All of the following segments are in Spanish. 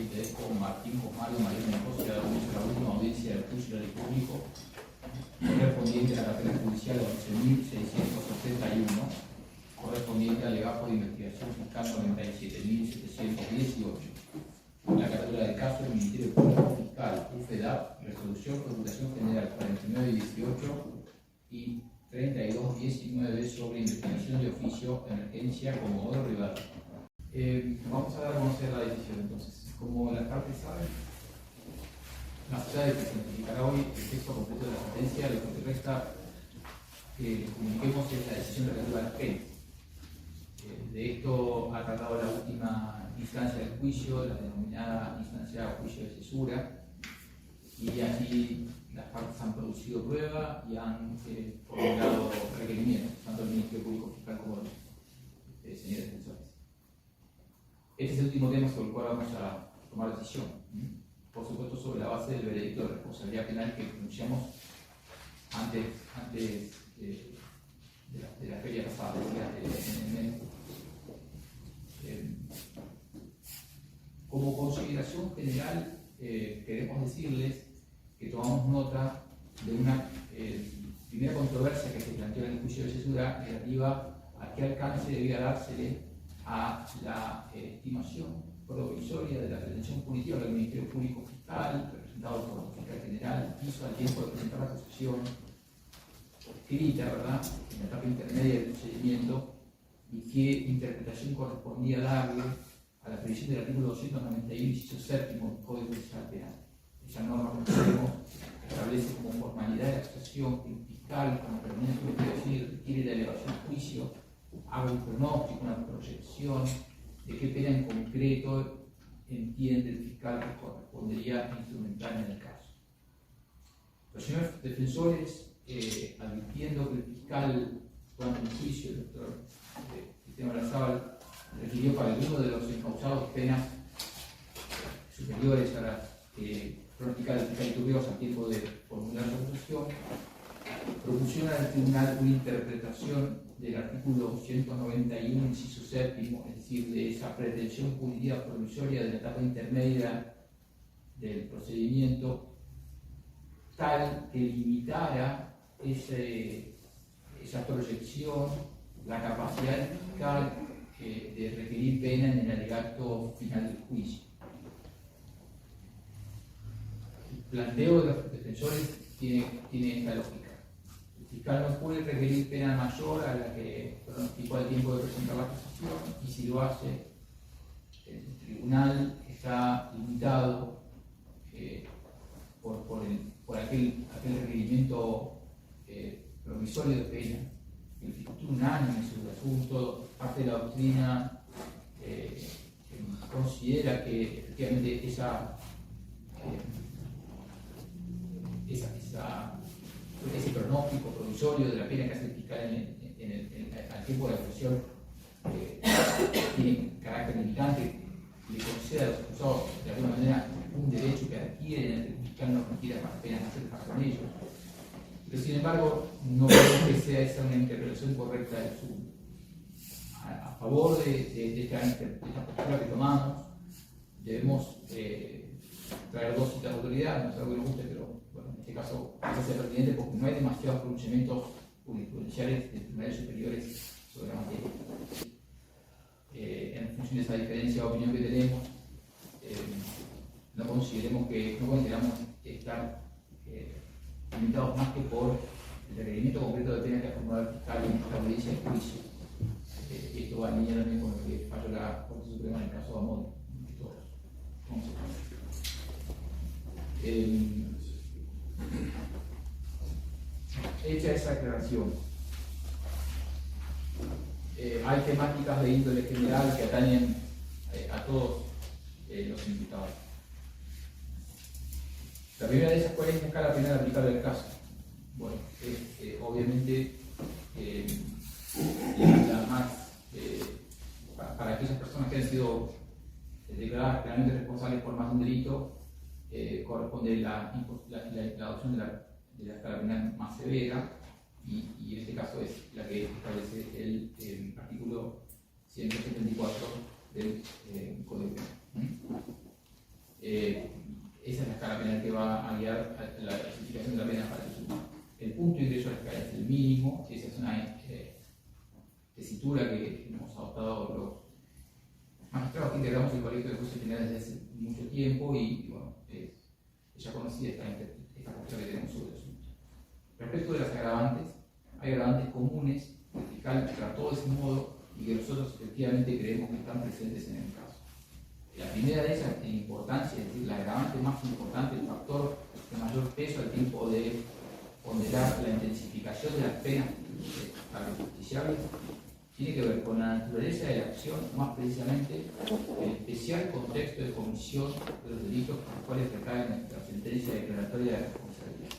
interés con Martín Osmario María Mendoza, la última audiencia del juicio del público correspondiente a la carpeta judicial 11.671, correspondiente al legajo de investigación fiscal 97.718. La captura del caso del Ministerio Público Fiscal, UFEDAP, resolución Procuración General 4918 y 3219 sobre investigación de oficio, emergencia, Comodoro Rivadavia. Vamos a dar a conocer la decisión entonces. Como las partes saben, más allá de que se notificará hoy el texto completo de la sentencia, lo que resta que les comuniquemos es la decisión relativa a las penas. De esto ha tratado la última instancia del juicio, la denominada instancia de juicio de cesura, y allí las partes han producido prueba y han formulado requerimientos, tanto el Ministerio Público Fiscal como los señores defensores. Este es el último tema sobre el cual vamos a tomar decisión, por supuesto sobre la base del veredicto de responsabilidad penal que pronunciamos antes de la feria pasada, en el mes. Como consideración general, queremos decirles que tomamos nota de una primera controversia que se planteó en el juicio de cesura relativa a qué alcance debía dársele a la estimación provisoria de la pretensión punitiva del Ministerio Público Fiscal, representado por el fiscal general, hizo al tiempo de presentar la acusación escrita, ¿verdad?, en la etapa intermedia del procedimiento, y qué interpretación correspondía darle a la previsión del artículo 291, inciso séptimo del Código Procesal Penal. Esa norma, como sabemos, establece como formalidad de la acusación que el fiscal, como permanente decir, requiere la elevación a juicio, haga un pronóstico, una proyección de qué pena en concreto entiende el fiscal que correspondería instrumental en el caso. Los señores defensores, advirtiendo que el fiscal, durante el juicio, el doctor Cristiano Olazábal, requirió para alguno de los encausados penas superiores a las pronosticadas del fiscal Iturrios al tiempo de formular su acusación, propusieron al tribunal una interpretación del artículo 191, inciso séptimo, es decir, de esa pretensión punitiva provisoria de la etapa intermedia del procedimiento, tal que limitara esa proyección, la capacidad del fiscal de requerir pena en el alegato final del juicio. El planteo de los defensores tiene esta lógica. El fiscal no puede requerir pena mayor a la que pronosticó al tiempo de presentar la acusación, y si lo hace, el tribunal está limitado por aquel requerimiento provisorio de pena. El fiscal tiene un año sobre el asunto. Parte de la doctrina considera que efectivamente ese pronóstico provisorio de la pena que hace el fiscal al tiempo de la acusación tiene carácter limitante, le concede a los acusados de alguna manera un derecho que adquieren, el fiscal no requiere más penas más con ellos. Pero sin embargo, no creo que sea esa una interpretación correcta del asunto. A favor de esta postura que tomamos, debemos traer dos citas de autoridad, no es algo que nos guste, pero bueno, en este caso parece pertinente porque no hay demasiados pronunciamientos jurisprudenciales de tribunales superiores sobre la materia. En función de esa diferencia de opinión que tenemos, no consideramos estar limitados más que por el requerimiento concreto de pena que ha formulado el fiscal en esta audiencia de juicio. Esto va en línea también con lo que falló la Corte Suprema en el caso de Amón. Hecha esa aclaración, hay temáticas de índole general que atañen a todos los imputados. La primera de esas, ¿cuál es la escala penal aplicable al caso? Bueno, obviamente la más para aquellas personas que han sido declaradas penalmente responsables por más de un delito, corresponde la adopción de la escala penal más severa, y en este caso es la que establece el artículo 174 del Código Penal. esa es la escala penal que va a guiar a la clasificación de la pena para el SUMA. El punto de ingreso a la escala es el mínimo, esa es una tesitura que hemos adoptado los magistrados que integramos el Colegio de Jueces Generales desde hace mucho tiempo y bueno, es ya conocida esta postura que tenemos sobre el asunto. Respecto de las agravantes, hay agravantes comunes que el fiscal trató de ese modo y que nosotros efectivamente creemos que están presentes en el caso. La primera de ellas en importancia, es decir, la agravante más importante, el factor de mayor peso al tiempo de ponderar la intensificación de las penas para los justiciables, tiene que ver con la naturaleza de la acción, más precisamente el especial contexto de comisión de los delitos con los cuales recae nuestra sentencia declaratoria de responsabilidad.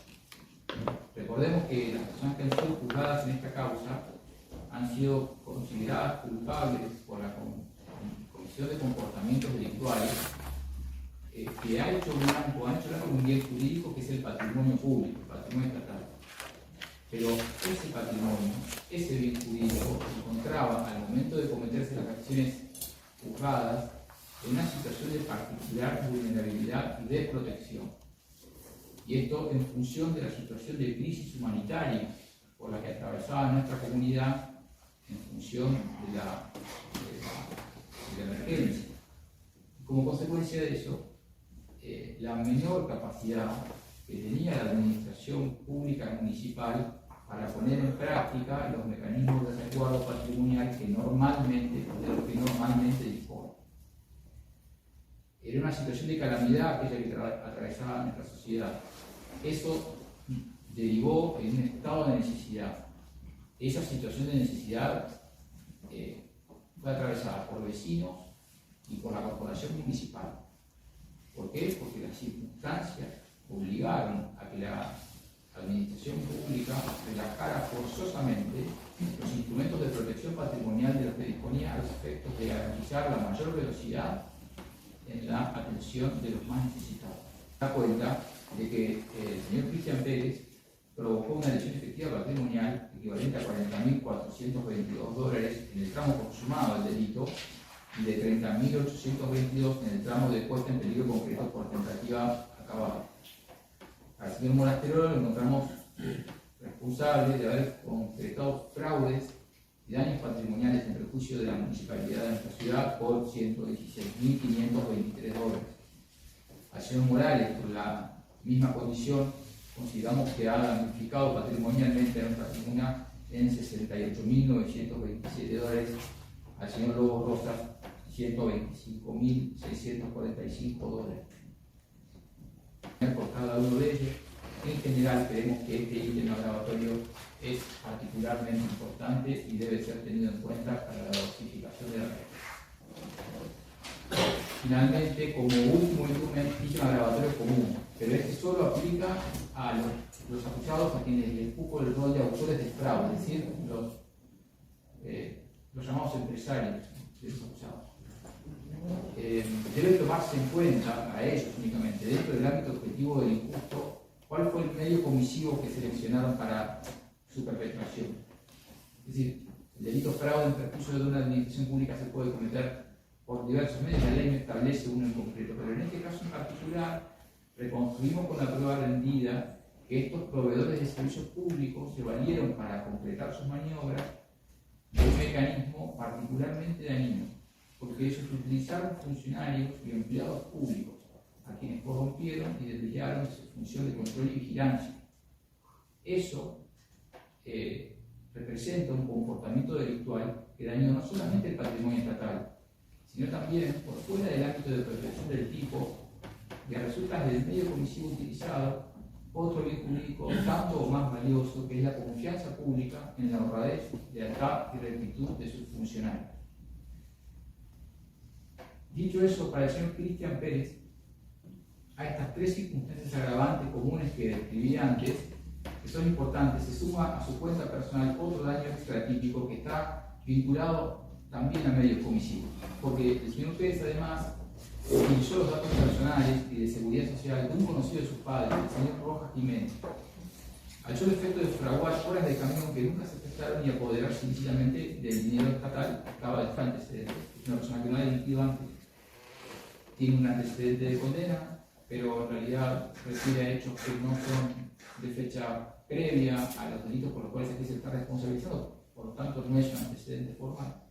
Recordemos que las personas que han sido juzgadas en esta causa han sido consideradas culpables por la comisión de comportamientos delictuales que ha hecho blanco un bien jurídico que es el patrimonio público, el patrimonio estatal. Pero ese patrimonio, ese bien jurídico, se encontraba al momento de cometerse las acciones juzgadas en una situación de particular vulnerabilidad y desprotección. Y esto en función de la situación de crisis humanitaria por la que atravesaba nuestra comunidad en función de la emergencia. Como consecuencia de eso, la menor capacidad que tenía la administración pública municipal para poner en práctica los mecanismos de resguardo patrimonial de los que normalmente dispone. Era una situación de calamidad aquella que atravesaba nuestra sociedad. Eso derivó en un estado de necesidad. Esa situación de necesidad fue atravesada por vecinos y por la corporación municipal. ¿Por qué? Porque las circunstancias obligaron a que la administración pública relajara forzosamente los instrumentos de protección patrimonial de los que disponía a los efectos de garantizar la mayor velocidad en la atención de los más necesitados. Se da cuenta de que el señor Cristian Pérez provocó una lesión efectiva patrimonial equivalente a $40.422 en el tramo consumado del delito y de $30.822 en el tramo de puesta en peligro concreto por tentativa acabada. Al señor Monasterol lo encontramos responsable de haber concretado fraudes y daños patrimoniales en perjuicio de la municipalidad de nuestra ciudad por $116.523. Al señor Morales, por la misma condición, consideramos que ha damnificado patrimonialmente a nuestra comuna en $68.927. Al señor Lobo Rosas, $125.645. Por cada uno de ellos, en general creemos que este ítem agravatorio es particularmente importante y debe ser tenido en cuenta para la dosificación de la pena. Finalmente, como último ítem agravatorio común, pero este solo aplica a los acusados a quienes les ocupa el rol de autores de fraude, es decir, los llamados empresarios de los acusados. Debe tomarse en cuenta a ellos únicamente, dentro del ámbito objetivo del injusto, cuál fue el medio comisivo que seleccionaron para su perpetración. Es decir, el delito fraude en perjuicio de una administración pública se puede cometer por diversos medios, la ley no establece uno en concreto, pero en este caso en particular reconstruimos con la prueba rendida que estos proveedores de servicios públicos se valieron para completar sus maniobras de un mecanismo particularmente dañino, porque ellos utilizaron funcionarios y empleados públicos a quienes corrompieron y desviaron de su función de control y vigilancia. Eso representa un comportamiento delictual que dañó no solamente el patrimonio estatal, sino también, por fuera del ámbito de protección del tipo, que resulta del medio comisivo utilizado otro bien jurídico tanto o más valioso, que es la confianza pública en la honradez, lealtad y rectitud de sus funcionarios. Dicho eso, para el señor Cristian Pérez, a estas tres circunstancias agravantes comunes que describí antes, que son importantes, se suma a su cuenta personal otro daño extratípico que está vinculado también a medios comisivos, porque el señor Pérez además utilizó los datos personales y de seguridad social de un conocido de sus padres, el señor Rojas Jiménez, al solo efecto de fraguar horas de camión que nunca se prestaron y apoderarse ilícitamente del dinero estatal que acaba de estar antecedente. Es una persona que no ha delinquido antes. tiene un antecedente de condena, pero en realidad refiere a hechos que no son de fecha previa a los delitos por los cuales aquí se está responsabilizado, por lo tanto no es un antecedente formal.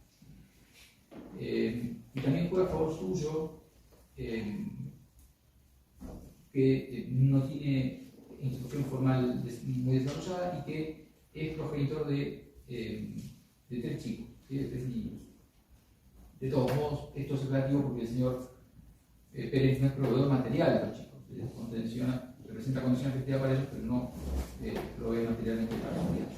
Y también juega a favor suyo que no tiene instrucción formal muy desarrollada y que es progenitor de 3 chicos, ¿sí? De 3 niños. De todos modos, esto es relativo porque el señor Pérez no es proveedor material de los chicos, representa condición efectiva para ellos, pero no provee materialmente para ellos.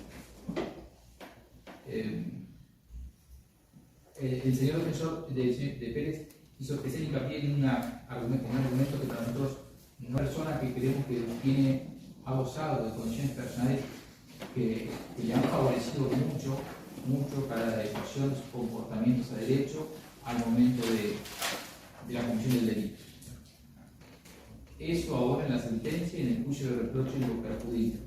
El señor defensor de Pérez hizo especial hincapié en un argumento que para nosotros una persona que creemos que ha gozado de condiciones personales que le han favorecido mucho para la adecuación de sus comportamientos a derecho al momento de la comisión del delito. Eso ahora en la sentencia y en el juicio de reproche lo perjudica.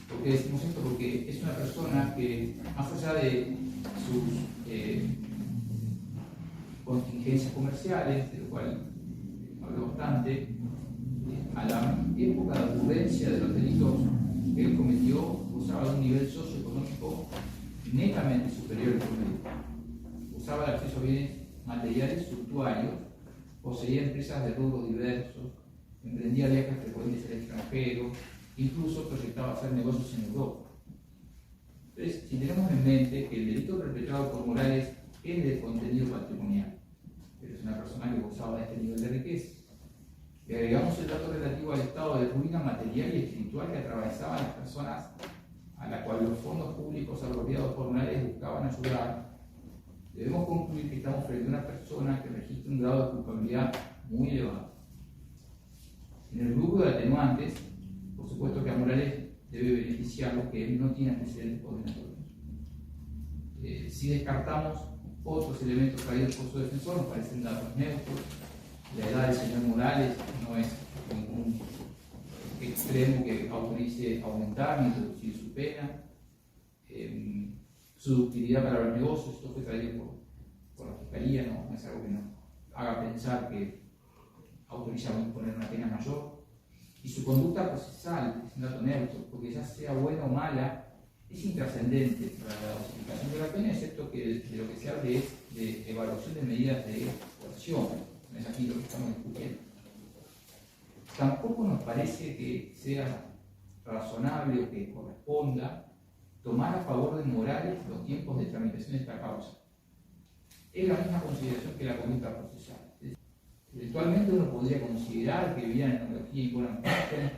¿Por qué decimos esto? Porque es una persona que, más allá de sus contingencias comerciales, de lo cual hablo bastante, a la época de ocurrencia de los delitos que él cometió, gozaba de un nivel socioeconómico netamente superior al promedio. Usaba el acceso a bienes materiales suntuarios, poseía empresas de rubros diversos, emprendía viajes frecuentes al extranjero, incluso proyectaba hacer negocios en Europa. Entonces, si tenemos en mente que el delito perpetrado por Morales es de contenido patrimonial, pero es una persona que gozaba de este nivel de riqueza, le agregamos el dato relativo al estado de ruina material y espiritual que atravesaban las personas a las cuales los fondos públicos apropiados por Morales buscaban ayudar, debemos concluir que estamos frente a una persona que registra un grado de culpabilidad muy elevado. En el grupo de atenuantes, por supuesto que a Morales debe beneficiarlo que él no tiene antecedentes condenatorios. Si descartamos otros elementos traídos por su defensor, nos parecen datos neutros. La edad del señor Morales no es ningún extremo que autorice aumentar ni reducir su pena. Su ductilidad para los negocios, esto fue traído por la Fiscalía, no es algo que nos haga pensar que autoriza a imponer una pena mayor. Y su conducta procesal es un dato neutro, porque ya sea buena o mala, es intrascendente para la dosificación de la pena, excepto que de lo que se habla es de evaluación de medidas de coerción. No es aquí lo que estamos discutiendo. Tampoco nos parece que sea razonable o que corresponda tomar a favor de Morales los tiempos de tramitación de esta causa. Es la misma consideración que la conducta procesal. Eventualmente uno podría considerar que vía analogía y buena parte,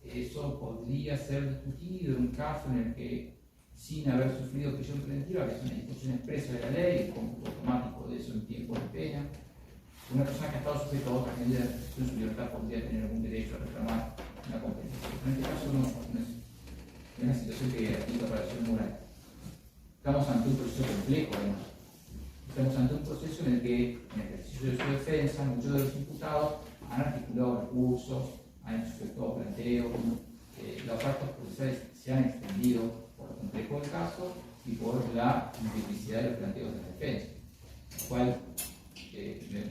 eso podría ser discutido en un caso en el que, sin haber sufrido prisión preventiva, que es una disposición expresa de la ley, el cómputo automático de eso en tiempo de pena, una persona que ha estado sujeta a otras medidas de restricción de su libertad podría tener algún derecho a reclamar una compensación. En este caso no es una situación que aplica para el señor Morales. Estamos ante un proceso complejo, además. Estamos ante un proceso en el que, en el ejercicio de su defensa, muchos de los imputados han articulado recursos, han efectuado planteos, las partes procesales se han extendido por lo complejo del caso y por la multiplicidad de los planteos de la defensa, lo cual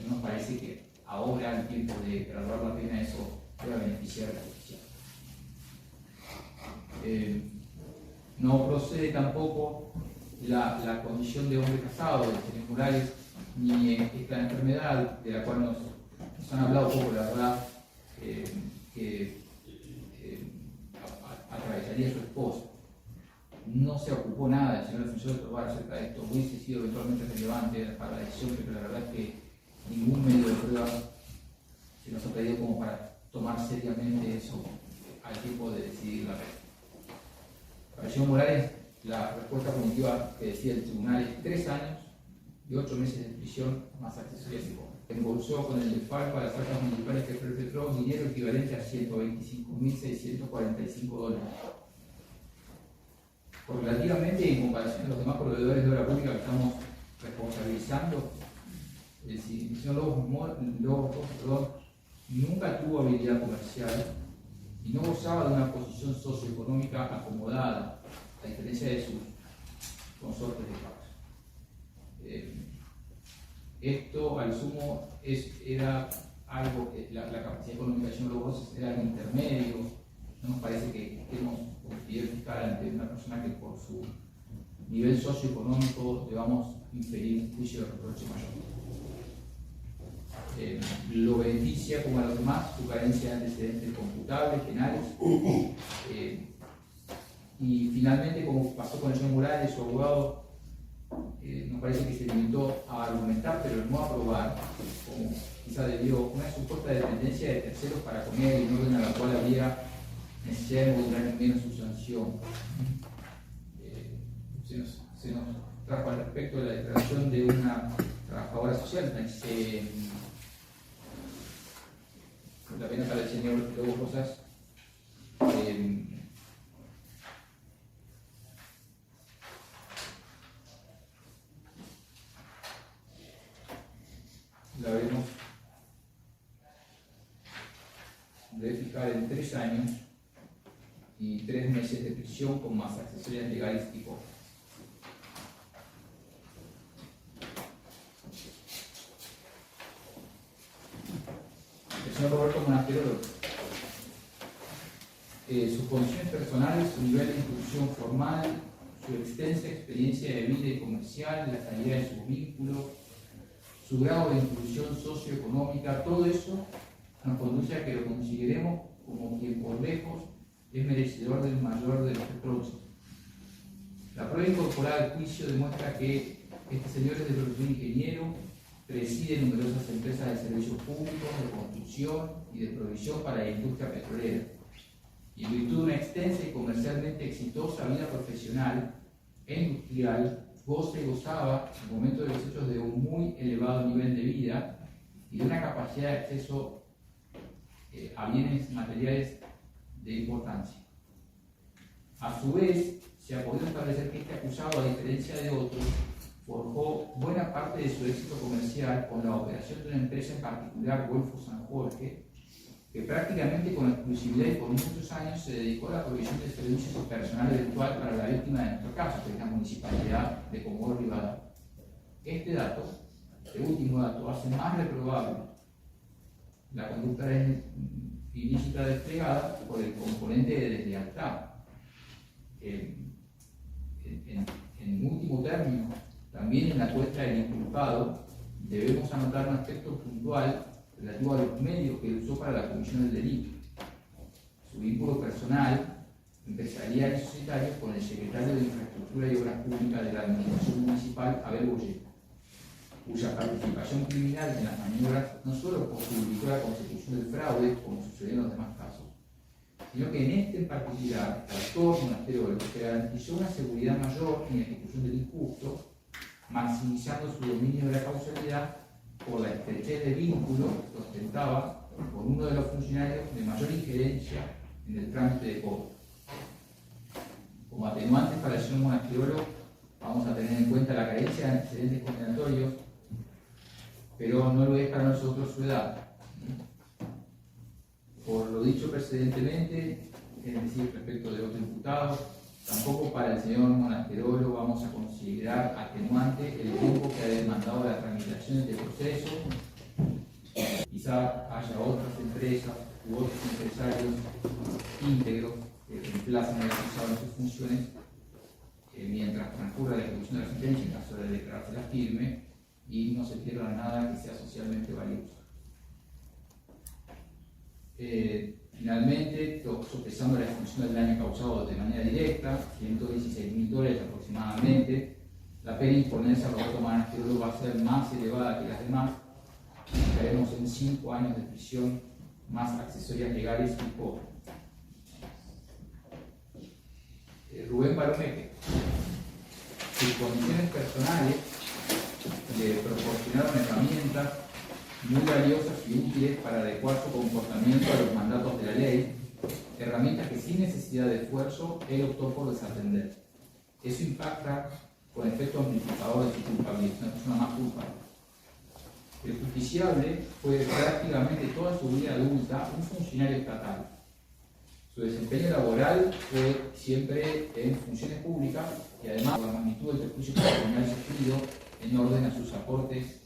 nos parece que ahora, al tiempo de graduar la pena, eso pueda beneficiar a la justicia. No procede tampoco la condición de hombre casado del señor Morales, ni esta enfermedad de la cual nos han hablado poco, la verdad, que atravesaría a su esposa. No se ocupó nada el señor defensor de probar acerca de esto, hubiese sido eventualmente relevante para la decisión, pero la verdad es que ningún medio de prueba se nos ha pedido como para tomar seriamente eso al tiempo de decidir la pena. Para el señor Morales, la respuesta punitiva que decía el tribunal es 3 años y 8 meses de prisión más accesorias y cosas. Embolsó con el desfalco a las arcas municipales que perpetró dinero equivalente a $125.645. Relativamente, en comparación a los demás proveedores de obra pública que estamos responsabilizando, el señor Lobos nunca tuvo habilidad comercial y no gozaba de una posición socioeconómica acomodada, a diferencia de sus consortes de causa. Esto, al sumo, era algo que la capacidad económica de Señor Lobos era algo intermedio. No nos parece que estemos con piedad fiscal ante una persona que por su nivel socioeconómico debamos inferir un juicio de reproche mayor. Lo beneficia, como a los demás, su carencia de antecedentes computables, penales. Y finalmente, como pasó con el señor Morales, su abogado, nos parece que se limitó a argumentar, pero no a probar, como quizá debió, una supuesta dependencia de terceros para con él, en orden a la cual habría necesidad de moderar en menos su sanción. Se nos trajo al respecto de la declaración de una trabajadora social, la pena para el señor Lobo Rosas. La veremos de fiscal en 3 años y 3 meses de prisión con más accesorias legales tipo. El señor Roberto Monasterolo, sus condiciones personales, su nivel de instrucción formal, su extensa experiencia de vida y comercial, la calidad de sus vínculos, su grado de inclusión socioeconómica, todo eso nos conduce a que lo consideremos como quien por lejos es merecedor del mayor de los reproches. La prueba incorporada al juicio demuestra que este señor es de profesión ingeniero, preside numerosas empresas de servicios públicos, de construcción y de provisión para la industria petrolera. Y en virtud de una extensa y comercialmente exitosa vida profesional e industrial, goza y gozaba, en el momento de los hechos, de un muy elevado nivel de vida y de una capacidad de acceso a bienes materiales de importancia. A su vez, se ha podido establecer que este acusado, a diferencia de otros, forjó buena parte de su éxito comercial con la operación de una empresa en particular, Golfo San Jorge, que prácticamente con exclusividad y por muchos años se dedicó a la provisión de servicios y personal eventual para la víctima de nuestro caso, que es la municipalidad de Comodoro Rivadavia. Este último dato, hace más reprobable la conducta ilícita desplegada por el componente de deslealtad. En último término, también en la cuesta del inculpado debemos anotar un aspecto puntual relativo a los medios que usó para la comisión del delito. Su vínculo personal, empresarial y societario con el secretario de Infraestructura y Obras Públicas de la Administración Municipal, Abel Boyeta, cuya participación criminal en las maniobras no solo posibilitó la consecución del fraude, como sucedió en los demás casos, sino que en este en particular, el autor Monasterolo se garantizó una seguridad mayor en la ejecución del injusto, maximizando su dominio de la causalidad por la estrechez de vínculo que ostentaba con uno de los funcionarios de mayor injerencia en el trámite de cobro. Como atenuantes para el señor Monasterolo, vamos a tener en cuenta la carencia de antecedentes condenatorios, pero no lo es para nosotros su edad. Por lo dicho precedentemente, es decir, respecto de otro imputado, tampoco para el señor Monasterolo vamos a considerar atenuante el tiempo que ha demandado la tramitación de este proceso. Quizá haya otras empresas u otros empresarios íntegros que reemplacen al acusado en sus funciones mientras transcurra la ejecución de la sentencia, en caso de declarársela firme, y no se pierda nada que sea socialmente valioso. Finalmente, sopesando la extensión del daño causado de manera directa, $116.000 aproximadamente, la pena imponerse a Roberto Monasterolo va a ser más elevada que las demás. Estaremos en 5 años de prisión más accesorias legales y cobro. Rubén Baromeque. Sus condiciones personales le proporcionaron herramientas muy valiosas y útiles para adecuar su comportamiento a los mandatos de la ley, herramientas que sin necesidad de esfuerzo él optó por desatender. Eso impacta con efecto amplificador de su culpabilidad, una persona más culpable. El justiciable fue prácticamente toda su vida adulta un funcionario estatal. Su desempeño laboral fue siempre en funciones públicas y además por la magnitud del perjuicio patrimonial sufrido en orden a sus aportes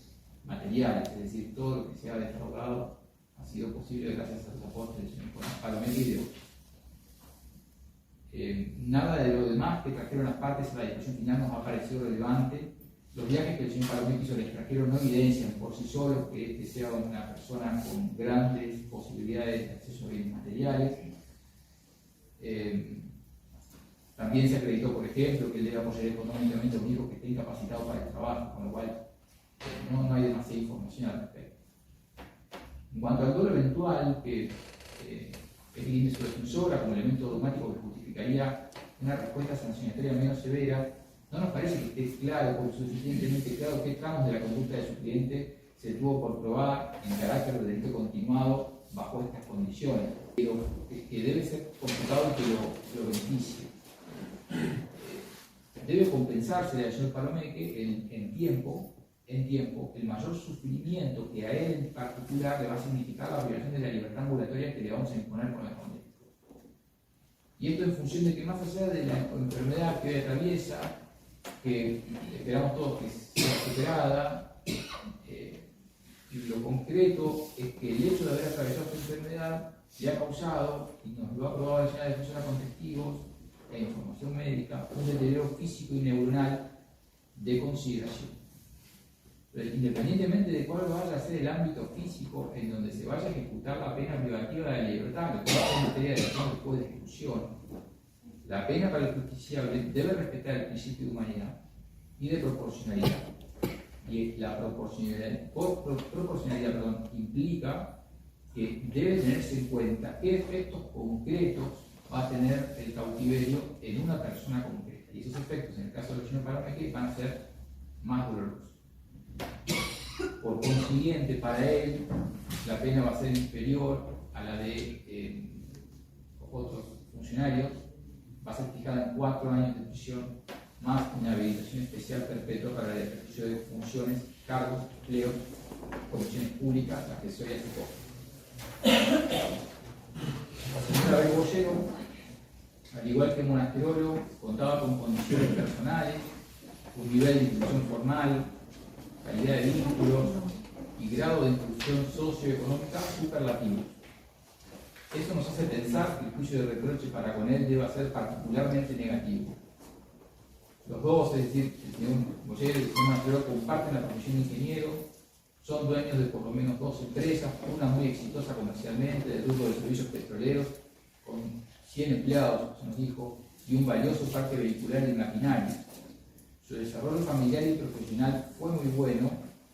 materiales, es decir, todo lo que se ha defraudado ha sido posible gracias a los aportes del señor Palomeque y de otros. Nada de lo demás que trajeron las partes a la discusión final nos ha parecido relevante. Los viajes que el señor Palomeque hizo al extranjero no evidencian por sí solos que este sea una persona con grandes posibilidades de acceso a bienes materiales. También se acreditó, por ejemplo, que él debe apoyar económicamente a un hijo que esté incapacitado para el trabajo, con lo cual no hay demasiada información al respecto. En cuanto al dolo eventual, que esgrime su defensora como elemento dogmático que justificaría una respuesta sancionatoria menos severa, no nos parece que esté claro, o suficientemente claro, qué tramos de la conducta de su cliente se tuvo por probar en carácter de delito continuado bajo estas condiciones, pero que debe ser computado y que lo beneficie. Debe compensarse al señor Palomeque en tiempo el mayor sufrimiento que a él en particular le va a significar la violación de la libertad ambulatoria que le vamos a imponer con la condena. Y esto en función de que, más allá de la enfermedad que hoy atraviesa, que esperamos todos que sea superada, lo concreto es que el hecho de haber atravesado esta enfermedad le ha causado, y nos lo ha probado la señora defensora con testigos e información médica, un deterioro físico y neuronal de consideración. Pero independientemente de cuál vaya a ser el ámbito físico en donde se vaya a ejecutar la pena privativa de la libertad, que puede ser materia de acción después de ejecución, la pena para el justiciable debe respetar el principio de humanidad y de proporcionalidad. Y la proporcionalidad implica que debe tenerse en cuenta qué efectos concretos va a tener el cautiverio en una persona concreta. Y esos efectos, en el caso del señor Palomeque, van a ser más dolorosos. Por consiguiente, para él, la pena va a ser inferior a la de otros funcionarios, va a ser fijada en 4 años de prisión, más una habilitación especial perpetua para el ejercicio de funciones, cargos, empleos, comisiones públicas, accesorias y cosas. La señora Bergollero, al igual que Monasterolo, contaba con condiciones personales, un nivel de instrucción formal, calidad de vínculos y grado de inclusión socioeconómica superlativo. Eso nos hace pensar que el juicio de reproche para con él deba ser particularmente negativo. Los dos, es decir, el señor Bollero y el señor Monasterolo, comparten la profesión de ingeniero, son dueños de por lo menos 2 empresas, una muy exitosa comercialmente, del rubro de servicios petroleros, con 100 empleados, se nos dijo, y un valioso parque vehicular y maquinaria. Su desarrollo familiar y profesional fue muy bueno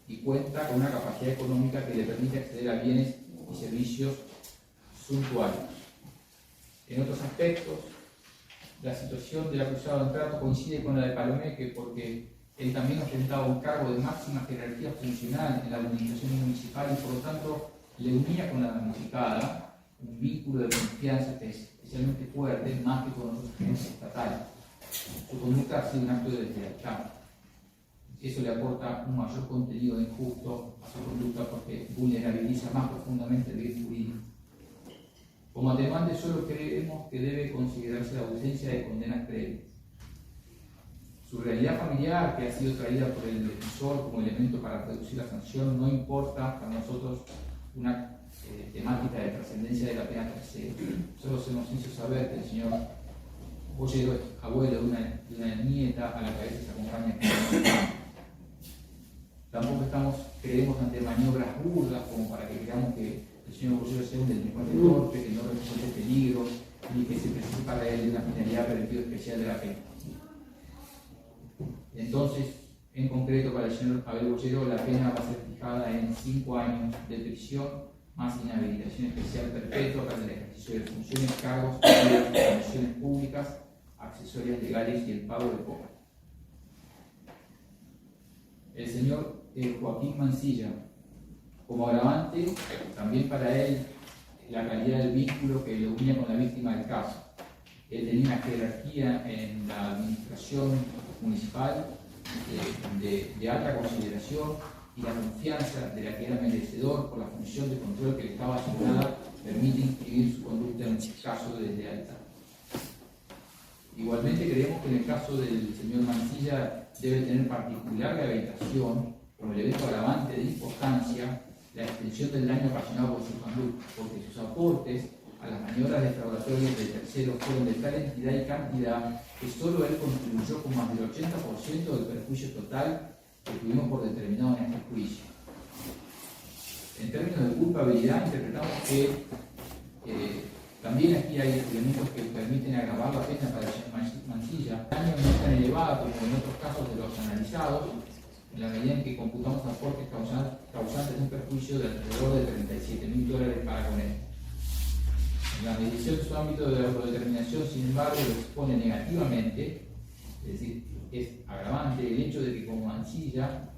y cuenta con una capacidad económica que le permite acceder a bienes y servicios suntuarios. En otros aspectos, la situación del acusado en trato coincide con la de Palomeque porque él también ostentaba un cargo de máxima jerarquía funcional en la administración municipal y por lo tanto le unía con la damnificada un vínculo de confianza especialmente fuerte, más que con otros agentes estatales. Su conducta ha sido un acto de deslealtad. Eso le aporta un mayor contenido de injusto a su conducta porque vulnerabiliza más profundamente el bien jurídico. Como atenuante, solo creemos que debe considerarse la ausencia de condenas previas. Su realidad familiar, que ha sido traída por el defensor como elemento para reducir la sanción, no importa para nosotros una temática de trascendencia de la pena tercera. Solo se nos hizo saber que el señor Bollero es abuelo de una nieta a la que a veces acompaña. Tampoco creemos ante maniobras burdas como para que creamos que el señor Bollero sea un delincuente torpe, que no represente peligro, ni que se precise para él una finalidad preventiva especial de la pena. Entonces, en concreto, para el señor Abel Bollero, la pena va a ser fijada en 5 años de prisión, más inhabilitación especial perpetua para el ejercicio de funciones, cargos, comisiones públicas, accesorias legales y el pago de cobro. El señor Joaquín Mancilla, como agravante, también para él la calidad del vínculo que lo unía con la víctima del caso. Él tenía una jerarquía en la administración municipal de alta consideración y la confianza de la que era merecedor por la función de control que le estaba asignada permite inscribir su conducta en el caso de deslealtad. Igualmente creemos que en el caso del señor Mancilla debe tener particular rehabilitación por el evento agravante de importancia la extensión del daño ocasionado por su conducta, porque sus aportes a las maniobras defraudatorias de terceros fueron de tal entidad y cantidad que solo él contribuyó con más del 80% del perjuicio total que tuvimos por determinado en este juicio. En términos de culpabilidad, interpretamos que también aquí hay elementos que permiten agravar la pena para el señor Mancilla. El daño no es tan elevado como en otros casos de los analizados, en la medida en que computamos aportes causantes de un perjuicio de alrededor de $37.000 para con él. La medición de su ámbito de autodeterminación, sin embargo, lo expone negativamente, es decir, es agravante el hecho de que como Mancilla,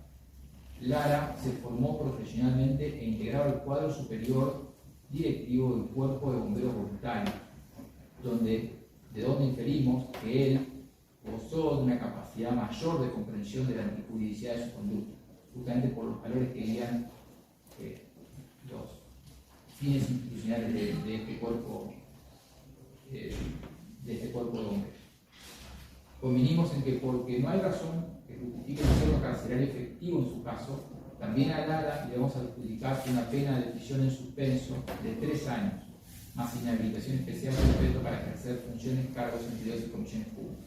Lara se formó profesionalmente e integraba el cuadro superior directivo del Cuerpo de Bomberos Voluntarios, de donde inferimos que él gozó de una capacidad mayor de comprensión de la antijuridicidad de su conducta, justamente por los valores que guían los fines institucionales de este cuerpo de bomberos. Convinimos en que porque no hay razón que justifique el entorno carcelario efectivo en su caso, también a Lara le vamos a adjudicar una pena de prisión en suspenso de 3 años, más inhabilitación especial perpetua para ejercer funciones, cargos, empleos y comisiones públicas.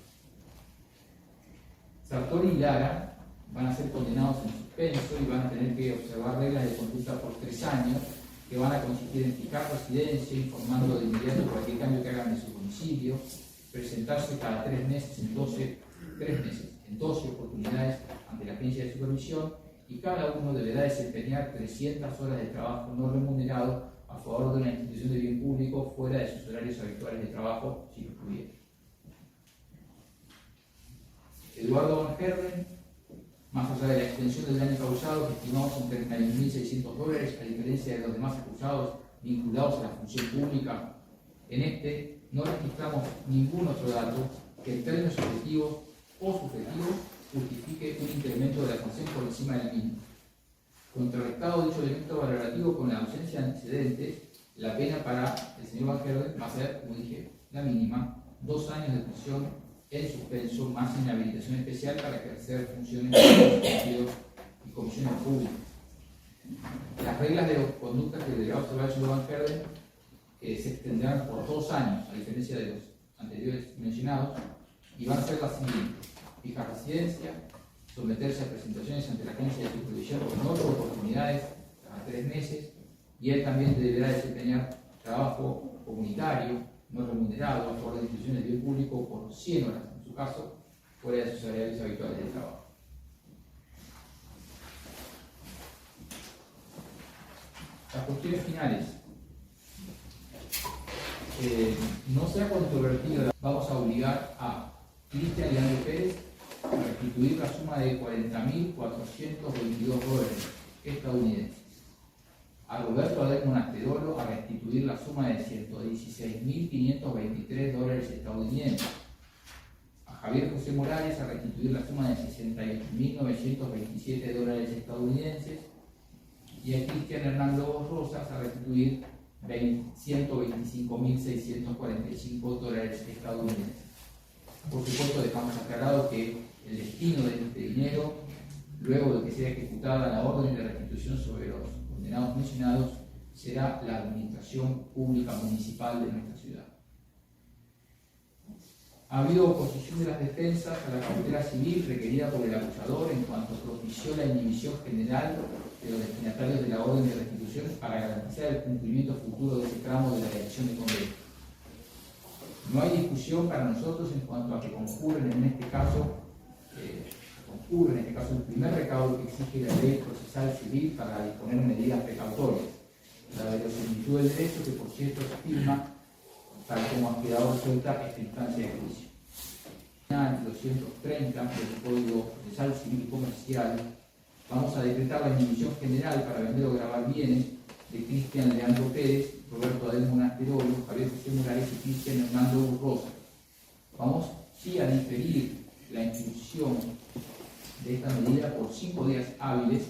Sartori y Lara van a ser condenados en suspenso y van a tener que observar reglas de conducta por 3 años, que van a consistir en fijar residencia, informando de inmediato cualquier cambio que hagan en su domicilio, presentarse cada 3 meses en 12 oportunidades ante la agencia de supervisión, y cada uno deberá desempeñar 300 horas de trabajo no remunerado a favor de una institución de bien público fuera de sus horarios habituales de trabajo, si lo pudiera. Eduardo Van Herden, más allá de la extensión del daño causado, que estimamos en $31.600, a diferencia de los demás acusados vinculados a la función pública, en este no registramos ningún otro dato que en términos objetivos o subjetivos justifique un incremento de la sanción por encima del mínimo. Contrarrestado dicho elemento valorativo con la ausencia de antecedentes, la pena para el señor Van Herden va a ser, como dije, la mínima, 2 años de prisión en suspenso más inhabilitación especial para ejercer funciones de y comisiones públicas. Las reglas de conducta que deberá observar el señor Van Herden se extenderán por 2 años, a diferencia de los anteriores mencionados, y van a ser las siguientes: fijar residencia, someterse a presentaciones ante la agencia de supervisión con 8 oportunidades a 3 meses, y él también deberá desempeñar trabajo comunitario no remunerado a favor de instituciones de bien público por 100 horas, en su caso, fuera de sus horarios habituales de trabajo. Las cuestiones finales. No se ha controvertido, vamos a obligar a Cristian Leandro Pérez a restituir la suma de $40.422 estadounidenses, a Roberto Adel Monasterolo a restituir la suma de $116.523 estadounidenses, a Javier José Morales a restituir la suma de $68.927 estadounidenses, y a Cristian Hernando Rosas a restituir $125.645 estadounidenses. Por supuesto, dejamos aclarado que el destino de este dinero, luego de que sea ejecutada la orden de restitución sobre los condenados mencionados, será la administración pública municipal de nuestra ciudad. Ha habido oposición de las defensas a la cautela civil requerida por el acusador en cuanto propició la inhibición general de los destinatarios de la orden de restitución para garantizar el cumplimiento futuro de ese tramo de la elección de convenio. No hay discusión para nosotros en cuanto a que concurren en este caso el primer recaudo que exige la ley procesal civil para disponer medidas precautorias, la verosimilitud del derecho, que por cierto se firma tal como ha quedado resuelta esta instancia de juicio. En el 230 del Código de Salud Civil y Comercial vamos a decretar la inhibición general para vender o grabar bienes de Cristian Leandro Pérez, Roberto Adel Monasterolo, Javier José Morales y Cristian Hernando Rosa. Vamos sí a diferir la institución de esta medida por 5 días hábiles,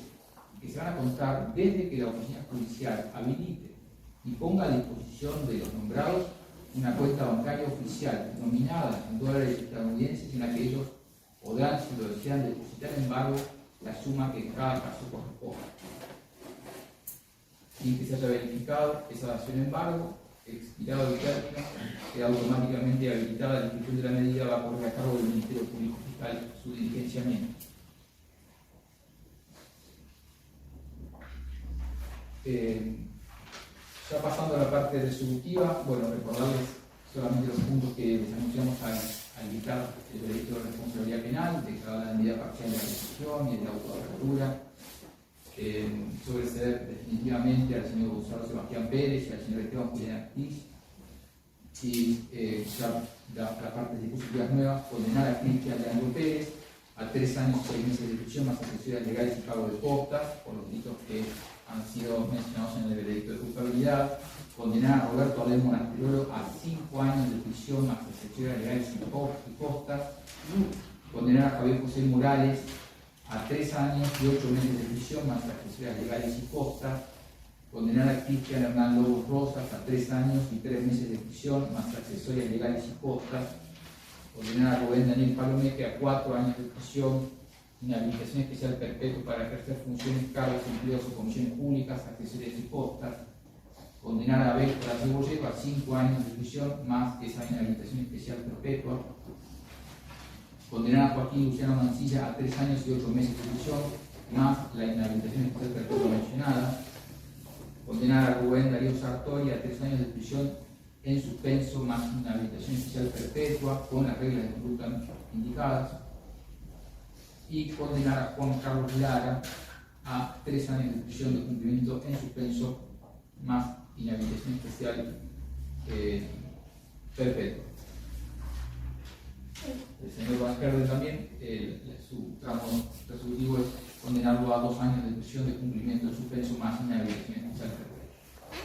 que se van a contar desde que la oficina judicial habilite y ponga a disposición de los nombrados una cuenta bancaria oficial nominada en dólares estadounidenses en la que ellos podrán, si lo desean, depositar embargo la suma que en cada caso corresponda. Sin que se haya verificado esa dación en embargo, expirado el término, queda automáticamente habilitada la ejecución de la medida, va a correr a cargo del Ministerio Público Fiscal su diligenciamiento. Ya pasando a la parte resolutiva, bueno, recordarles solamente los puntos que les anunciamos al dictar el veredicto de responsabilidad penal, declarar la medida parcial de la ejecución y el de autoapertura, sobreseer definitivamente al señor Gonzalo Sebastián Pérez y al señor Esteban Julián Ortiz, y ya la parte dispositivas nuevas, condenar a Cristian Leandro Pérez a 3 años y 6 meses de prisión más accesorias legales y pago de costas por los delitos que han sido mencionados en el veredicto de culpabilidad, condenar a Roberto Alén Monasterolo a 5 años de prisión más accesorias legales y costas, condenar a Javier José Morales a 3 años y 8 meses de prisión más accesorias legales y costas, condenar a Cristian Hernán Lobos Rosas a 3 años y 3 meses de prisión más accesorias legales y costas, condenar a Rubén Daniel Palomeque a 4 años de prisión, inhabilitación especial perpetua para ejercer funciones, cargos, empleos o comisiones públicas, accesorias y costas, condenar a Víctor Cebollero a 5 años de prisión más esa inhabilitación especial perpetua, condenar a Joaquín Luciano Mancilla a 3 años y 8 meses de prisión más la inhabilitación especial perpetua mencionada, condenar a Rubén Darío Sartori a 3 años de prisión en suspenso más inhabilitación especial perpetua con las reglas de conducta indicadas, y condenar a Juan Carlos Lara a 3 años de prisión de cumplimiento en suspenso más inhabilitación especial perpetua. El señor Vázquez también, su tramo resolutivo es condenarlo a 2 años de prisión de cumplimiento en suspenso más inhabilitación especial perpetua.